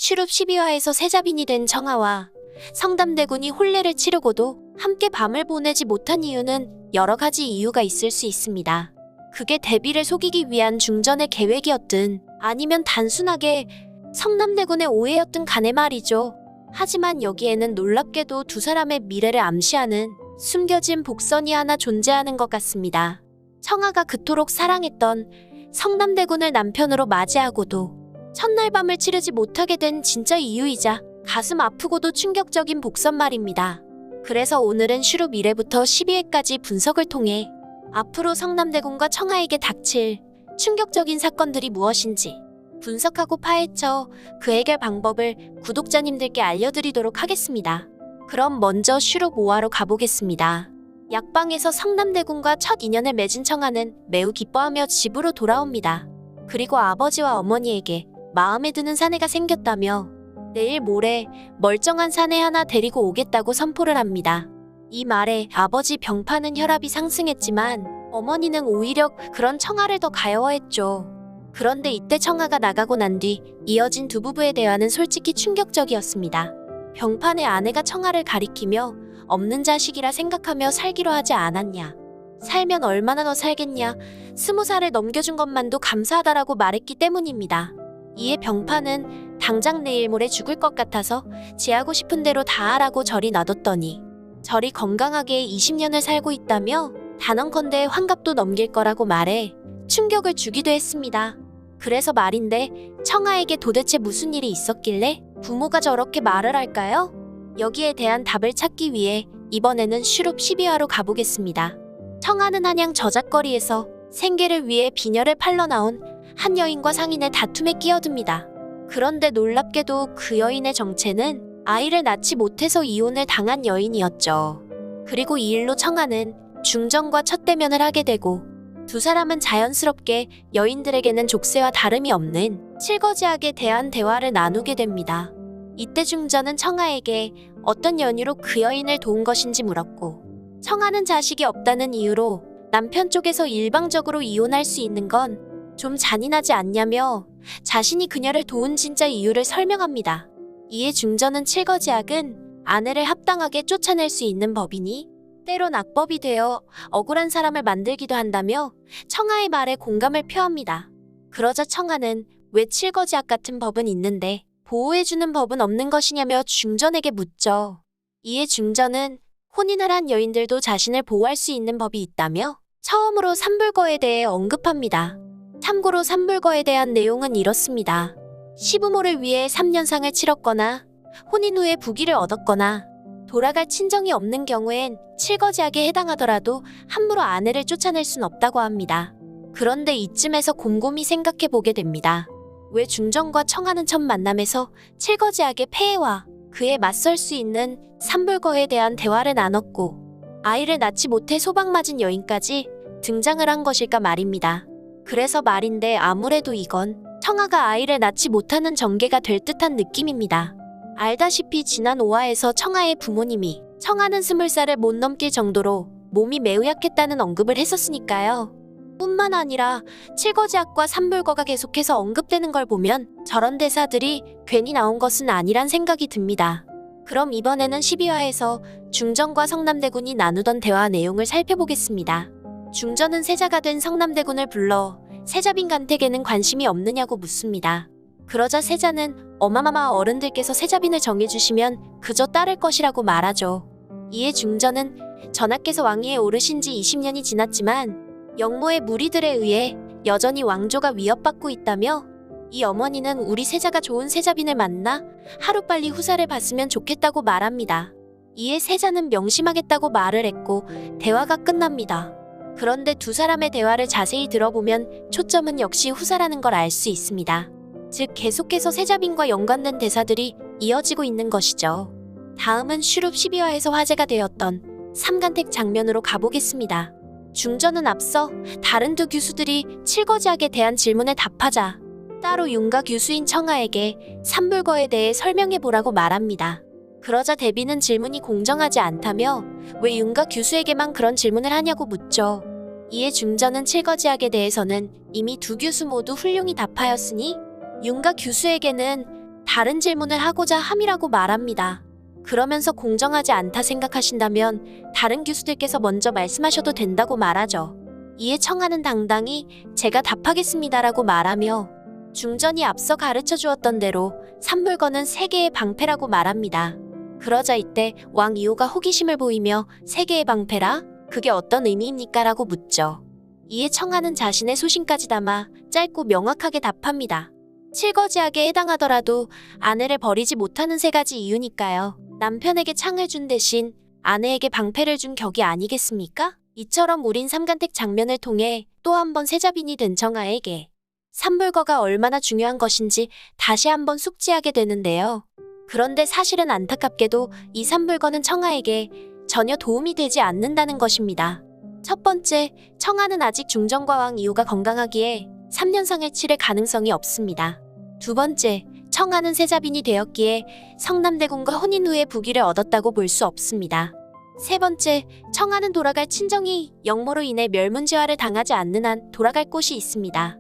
슈룹 12화에서 세자빈이 된 청아와 성남대군이 혼례를 치르고도 함께 밤을 보내지 못한 이유는 여러 가지 이유가 있을 수 있습니다. 그게 대비를 속이기 위한 중전의 계획이었든 아니면 단순하게 성남대군의 오해였든 간에 말이죠. 하지만 여기에는 놀랍게도 두 사람의 미래를 암시하는 숨겨진 복선이 하나 존재하는 것 같습니다. 청아가 그토록 사랑했던 성남대군을 남편으로 맞이하고도 첫날 밤을 치르지 못하게 된 진짜 이유이자 가슴 아프고도 충격적인 복선 말입니다. 그래서 오늘은 슈룹 1회부터 12회까지 분석을 통해 앞으로 성남대군과 청아에게 닥칠 충격적인 사건들이 무엇인지 분석하고 파헤쳐 그 해결 방법을 구독자님들께 알려드리도록 하겠습니다. 그럼 먼저 슈룹 5화로 가보겠습니다. 약방에서 성남대군과 첫 인연을 맺은 청아는 매우 기뻐하며 집으로 돌아옵니다. 그리고 아버지와 어머니에게 마음에 드는 사내가 생겼다며 내일 모레 멀쩡한 사내 하나 데리고 오겠다고 선포를 합니다. 이 말에 아버지 병파는 혈압이 상승했지만 어머니는 오히려 그런 청아를 더 가여워했죠. 그런데 이때 청아가 나가고 난 뒤 이어진 두 부부의 대화는 솔직히 충격적이었습니다. 병판의 아내가 청아를 가리키며 없는 자식이라 생각하며 살기로 하지 않았냐. 살면 얼마나 더 살겠냐. 20살을 넘겨준 것만도 감사하다라고 말했기 때문입니다. 이에 병판은 당장 내일 모레 죽을 것 같아서 지 하고 싶은 대로 다 하라고 절이 놔뒀더니 절이 건강하게 20년을 살고 있다며 단언컨대 환갑도 넘길 거라고 말해 충격을 주기도 했습니다. 그래서 말인데 청아에게 도대체 무슨 일이 있었길래 부모가 저렇게 말을 할까요? 여기에 대한 답을 찾기 위해 이번에는 슈룹 12화로 가보겠습니다. 청아는 한양 저잣거리에서 생계를 위해 비녀를 팔러 나온 한 여인과 상인의 다툼에 끼어듭니다. 그런데 놀랍게도 그 여인의 정체는 아이를 낳지 못해서 이혼을 당한 여인이었죠. 그리고 이 일로 청아는 중전과 첫 대면을 하게 되고 두 사람은 자연스럽게 여인들에게는 족쇄와 다름이 없는 칠거지악에 대한 대화를 나누게 됩니다. 이때 중전은 청아에게 어떤 연유로 그 여인을 도운 것인지 물었고 청아는 자식이 없다는 이유로 남편 쪽에서 일방적으로 이혼할 수 있는 건 좀 잔인하지 않냐며 자신이 그녀를 도운 진짜 이유를 설명합니다. 이에 중전은 칠거지악은 아내를 합당하게 쫓아낼 수 있는 법이니 때론 악법이 되어 억울한 사람을 만들기도 한다며 청아의 말에 공감을 표합니다. 그러자 청아는 왜 칠거지악 같은 법은 있는데 보호해주는 법은 없는 것이냐며 중전에게 묻죠. 이에 중전은 혼인을 한 여인들도 자신을 보호할 수 있는 법이 있다며 처음으로 삼불거에 대해 언급합니다. 참고로 삼불거에 대한 내용은 이렇습니다. 시부모를 위해 3년상을 치렀거나 혼인 후에 부귀를 얻었거나 돌아갈 친정이 없는 경우엔 칠거지악에 해당하더라도 함부로 아내를 쫓아낼 순 없다고 합니다. 그런데 이쯤에서 곰곰이 생각해보게 됩니다. 왜 중전과 청아는 첫 만남에서 칠거지악의 폐해와 그에 맞설 수 있는 삼불거에 대한 대화를 나눴고 아이를 낳지 못해 소방맞은 여인까지 등장을 한 것일까 말입니다. 그래서 말인데 아무래도 이건 청아가 아이를 낳지 못하는 전개가 될 듯한 느낌입니다. 알다시피 지난 5화에서 청아의 부모님이 청아는 20살을 못 넘길 정도로 몸이 매우 약했다는 언급을 했었으니까요. 뿐만 아니라 칠거지악과 삼불거가 계속해서 언급되는 걸 보면 저런 대사들이 괜히 나온 것은 아니란 생각이 듭니다. 그럼 이번에는 12화에서 중전과 성남대군이 나누던 대화 내용을 살펴보겠습니다. 중전은 세자가 된 성남대군을 불러 세자빈 간택에는 관심이 없느냐고 묻습니다. 그러자 세자는 어마마마 어른들께서 세자빈을 정해주시면 그저 따를 것이라고 말하죠. 이에 중전은 전하께서 왕위에 오르신 지 20년이 지났지만 영모의 무리들에 의해 여전히 왕조가 위협받고 있다며 이 어머니는 우리 세자가 좋은 세자빈을 만나 하루빨리 후사를 봤으면 좋겠다고 말합니다. 이에 세자는 명심하겠다고 말을 했고 대화가 끝납니다. 그런데 두 사람의 대화를 자세히 들어보면 초점은 역시 후사라는 걸 알 수 있습니다. 즉 계속해서 세자빈과 연관된 대사들이 이어지고 있는 것이죠. 다음은 슈룹 12화에서 화제가 되었던 삼간택 장면으로 가보겠습니다. 중전은 앞서 다른 두 교수들이 칠거지악에 대한 질문에 답하자 따로 윤가 교수인 청아에게 삼불거에 대해 설명해보라고 말합니다. 그러자 대비는 질문이 공정하지 않다며 왜 윤가 교수에게만 그런 질문을 하냐고 묻죠. 이에 중전은 칠거지악에 대해서는 이미 두 교수 모두 훌륭히 답하였으니 윤가 교수에게는 다른 질문을 하고자 함이라고 말합니다. 그러면서 공정하지 않다 생각하신다면 다른 교수들께서 먼저 말씀하셔도 된다고 말하죠. 이에 청아는 당당히 제가 답하겠습니다라고 말하며 중전이 앞서 가르쳐 주었던 대로 산물거는 세계의 방패라고 말합니다. 그러자 이때 왕 이호가 호기심을 보이며 세계의 방패라? 그게 어떤 의미입니까? 라고 묻죠. 이에 청아는 자신의 소신까지 담아 짧고 명확하게 답합니다. 칠거지약에 해당하더라도 아내를 버리지 못하는 세 가지 이유니까요. 남편에게 창을 준 대신 아내에게 방패를 준 격이 아니겠습니까? 이처럼 우린 삼간택 장면을 통해 또 한 번 세자빈이 된 청아에게 산불거가 얼마나 중요한 것인지 다시 한번 숙지하게 되는데요. 그런데 사실은 안타깝게도 이 산불거는 청아에게 전혀 도움이 되지 않는다는 것입니다. 첫 번째, 청아는 아직 중전과 왕 이호가 건강하기에 3년상을 치를 가능성이 없습니다. 두 번째, 청아는 세자빈이 되었기에 성남대군과 혼인 후에 부귀를 얻었다고 볼 수 없습니다. 세 번째, 청아는 돌아갈 친정이 영모로 인해 멸문지화를 당하지 않는 한 돌아갈 곳이 있습니다.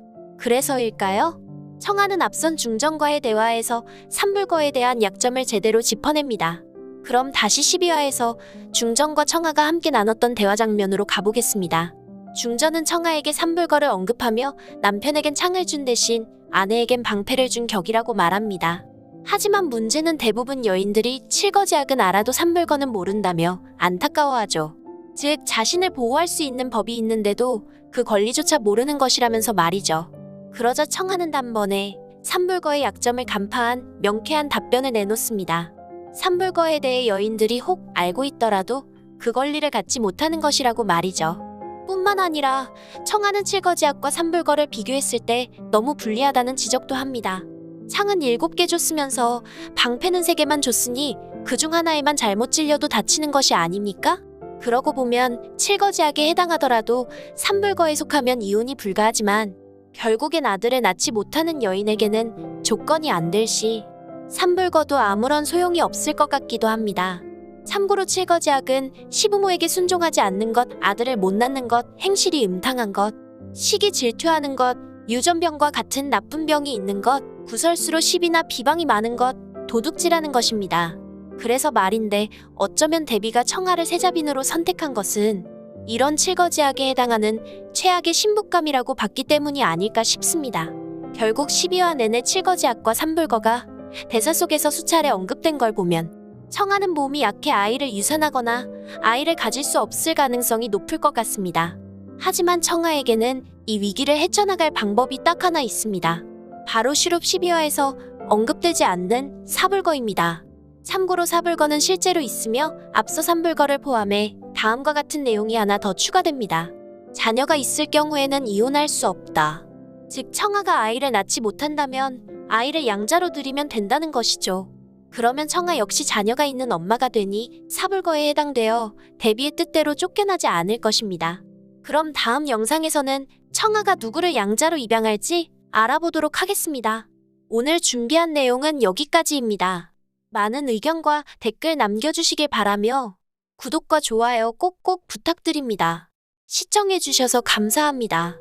그래서일까요? 청아는 앞선 중전과의 대화에서 산불거에 대한 약점을 제대로 짚어냅니다. 그럼 다시 12화에서 중전과 청아가 함께 나눴던 대화 장면으로 가보겠습니다. 중전은 청아에게 산불거를 언급하며 남편에겐 창을 준 대신 아내에겐 방패를 준 격이라고 말합니다. 하지만 문제는 대부분 여인들이 칠거지약은 알아도 산불거는 모른다며 안타까워하죠. 즉 자신을 보호할 수 있는 법이 있는데도 그 권리조차 모르는 것이라면서 말이죠. 그러자 청아는 단번에 산불거의 약점을 간파한 명쾌한 답변을 내놓습니다. 산불거에 대해 여인들이 혹 알고 있더라도 그 권리를 갖지 못하는 것이라고 말이죠. 뿐만 아니라 청아는 칠거지약과 산불거를 비교했을 때 너무 불리하다는 지적도 합니다. 창은 7개 줬으면서 방패는 3개만 줬으니 그중 하나에만 잘못 찔려도 다치는 것이 아닙니까? 그러고 보면 칠거지약에 해당하더라도 산불거에 속하면 이혼이 불가하지만 결국엔 아들을 낳지 못하는 여인에게는 조건이 안 될 시 산불거도 아무런 소용이 없을 것 같기도 합니다. 참고로 칠거지약은 시부모에게 순종하지 않는 것, 아들을 못 낳는 것, 행실이 음탕한 것, 시기 질투하는 것, 유전병과 같은 나쁜 병이 있는 것, 구설수로 시비나 비방이 많은 것, 도둑질하는 것입니다. 그래서 말인데 어쩌면 데비가 청아를 세자빈으로 선택한 것은 이런 칠거지약에 해당하는 최악의 신부감이라고 봤기 때문이 아닐까 싶습니다. 결국 12화 내내 칠거지약과 산불거가 대사 속에서 수차례 언급된 걸 보면 청아는 몸이 약해 아이를 유산하거나 아이를 가질 수 없을 가능성이 높을 것 같습니다. 하지만 청아에게는 이 위기를 헤쳐나갈 방법이 딱 하나 있습니다. 바로 슈룹 12화에서 언급되지 않는 사불거입니다. 참고로 사불거는 실제로 있으며 앞서 산불거를 포함해 다음과 같은 내용이 하나 더 추가됩니다. 자녀가 있을 경우에는 이혼할 수 없다. 즉 청아가 아이를 낳지 못한다면 아이를 양자로 들이면 된다는 것이죠. 그러면 청아 역시 자녀가 있는 엄마가 되니 사불거에 해당되어 데비의 뜻대로 쫓겨나지 않을 것입니다. 그럼 다음 영상에서는 청아가 누구를 양자로 입양할지 알아보도록 하겠습니다. 오늘 준비한 내용은 여기까지입니다. 많은 의견과 댓글 남겨주시길 바라며 구독과 좋아요 꼭꼭 부탁드립니다. 시청해주셔서 감사합니다.